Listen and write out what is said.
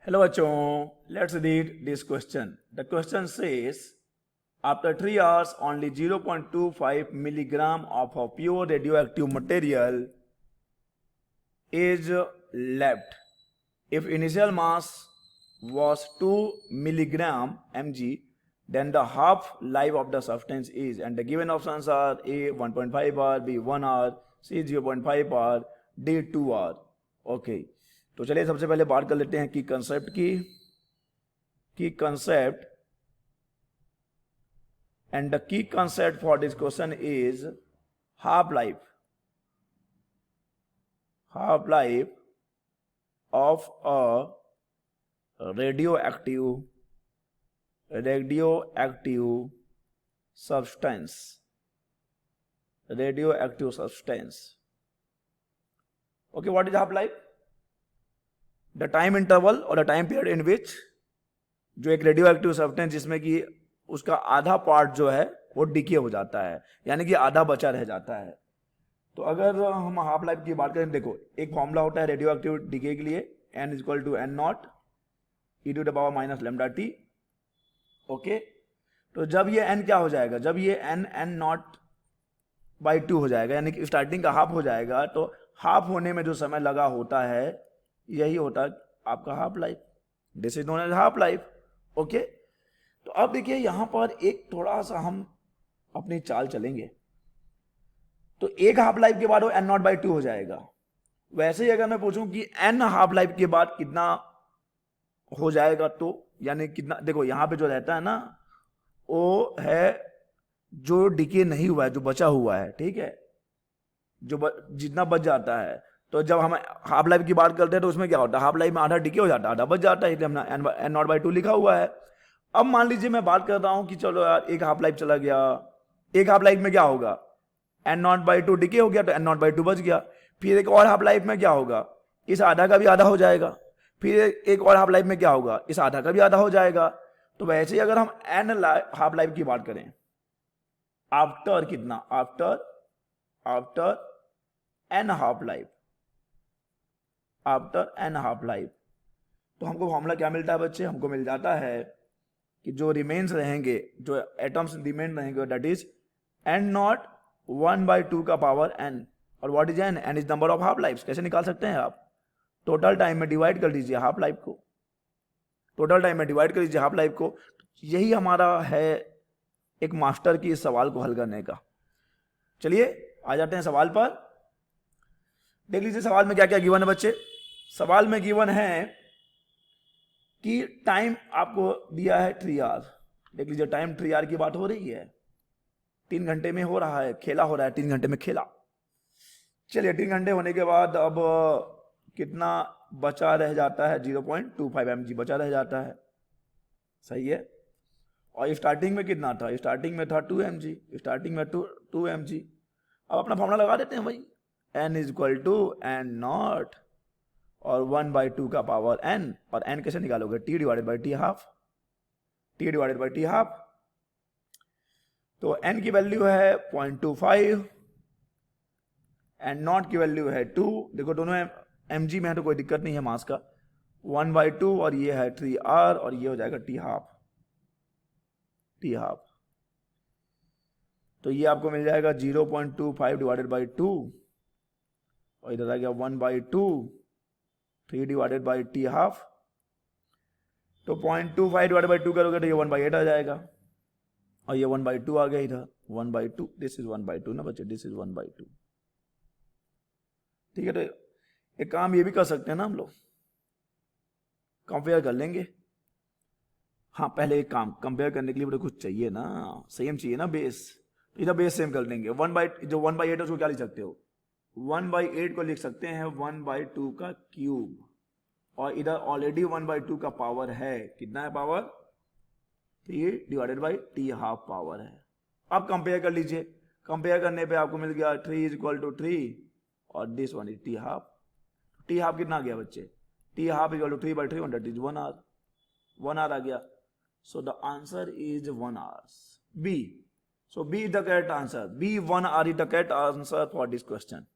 Hello bachon, let's read this question. The question says, after 3 hours only 0.25 milligram of a pure radioactive material is left. If initial mass was 2 milligram mg, then the half life of the substance is, and the given options are A 1.5 hour, B 1 hour, C 0.5 hour, D 2 hour. Okay. तो चलिए सबसे पहले बात कर लेते हैं की concept की concept and the key concept for this question is half life of a radioactive substance. Okay, what is half life? The time interval और द टाइम पीरियड इन विच जो एक रेडियो एक्टिव सब्सटेंस जिसमें कि उसका आधा part जो है वो डिके हो जाता है, यानी कि आधा बचा रह जाता है. तो अगर हम हाफ लाइफ की बात करें, देखो एक फॉर्मूला होता है रेडियो एक्टिव डिके के लिए, n equal to N naught e to the power minus lambda t. Okay, तो जब ये n क्या हो जाएगा, जब ये n नॉट बाई 2 हो जाएगा, यानी कि स्टार्टिंग का हाफ हो जाएगा, तो हाफ होने में जो समय लगा होता है यही होता है आपका half life. This is known as half life. Okay, तो अब देखिए यहां पर एक थोड़ा सा हम अपनी चाल चलेंगे. तो एक हाफ लाइफ के बाद वो n नॉट बाई 2 हो जाएगा. वैसे ही अगर मैं पूछूं कि n हाफ लाइफ के बाद कितना हो जाएगा, तो यानी कितना, देखो यहां पे जो रहता है ना वो है जो डिके नहीं हुआ है, जो बचा हुआ है. ठीक है, जो जितना बच जाता है. तो जब हम हाफ लाइफ की बात करते हैं तो उसमें क्या होता है, हाफ लाइफ में आधा डिके हो जाता है, आधा बच जाता है, इसलिए हमने एन नॉट बाई 2 लिखा हुआ है. अब मान लीजिए मैं बात कर रहा हूं कि चलो यार एक हाफ लाइफ चला गया, एक हाफ लाइफ में क्या होगा, एन नॉट बाई 2 डिके हो गया तो एन नॉट बाई 2 बच गया. फिर एक और हाफ लाइफ में क्या होगा, इस आधा का भी आधा हो जाएगा. फिर एक और हाफ लाइफ में क्या होगा, इस आधा का भी आधा हो जाएगा. तो वैसे ही अगर हम एन हाफ लाइफ की बात करें, आफ्टर कितना, after n half life, after n half life, तो हमको फॉर्मूला क्या मिलता है बच्चे, हमको मिल जाता है कि जो रिमेन्स रहेंगे, जो एटम्स रिमेन रहेंगे, दैट इज एन नॉट 1/2 का पावर एन. और what is n, n is number of half life. कैसे निकाल सकते हैं आप, टोटल टाइम में डिवाइड कर दीजिए हाफ लाइफ को, टोटल टाइम में डिवाइड कर दीजिए हाफ लाइफ को. यही हमारा है एक मास्टर की इस सवाल को हल करने का. चलिए आ जाते हैं सवाल पर. देख लीजिए सवाल में क्या क्या गिवन है बच्चे. सवाल में गिवन है कि टाइम आपको दिया है 3 आवर. देख लीजिए टाइम 3 आवर की बात हो रही है, 3 घंटे में हो रहा है, खेला हो रहा है, 3 घंटे में खेला. चलिए 3 घंटे होने के बाद अब कितना बचा रह जाता है, 0.25 mg बचा रह जाता है. सही है. और स्टार्टिंग में कितना था, स्टार्टिंग में था 2 mg, स्टार्टिंग में 2 mg. अब अपना फॉर्मूला लगा देते हैं भाई, n is equal to N naught और 1/2 का पावर n. और n कैसे निकालोगे, t divided by T half, t divided by T half. तो n की वैल्यू है 0.25, एन नॉट की वैल्यू है 2. देखो दोनों mg में है तो कोई दिक्कत नहीं है मास का. 1/2 और ये है 3r और ये हो जाएगा टी हाफ. तो ये आपको मिल जाएगा 0.25 डिवाइडेड बाई 2 और इधर आ गया 1/2, 3 डिवाइडेड बाई टी हाफ. तो 0.25 डिवाइडेड बाई 2 करोगे तो ये 1/8 आ जाएगा और ये 1/2 आ गया इधर 1/2. दिस इज 1/2 ना बच्चे, दिस इज 1/2. ठीक है, तो एक काम ये भी कर सकते हैं ना हम लोग, कंपेयर कर लेंगे. हाँ पहले एक काम कंपेयर करने के लिए कुछ चाहिए ना, सेम चाहिए ना बेस. तो इधर बेस सेम कर लेंगे. 1/8 उसको क्या लिख सकते हो, 1/8 को लिख सकते हैं 1/2 का क्यूब. और इधर ऑलरेडी 1/2 का पावर है, कितना है power, 3 divided by T half power है. अब कंपेयर कर लीजिए, कंपेयर करने पे आपको मिल गया 3 इज इक्वल टू 3 और this one is T half. T half कितना गया बच्चे, T half equal to 3/3 that is 1 hour. 1 hour आ गया. So the answer is 1 hours. B. So B is the correct answer. B 1 hour is the correct answer for this question.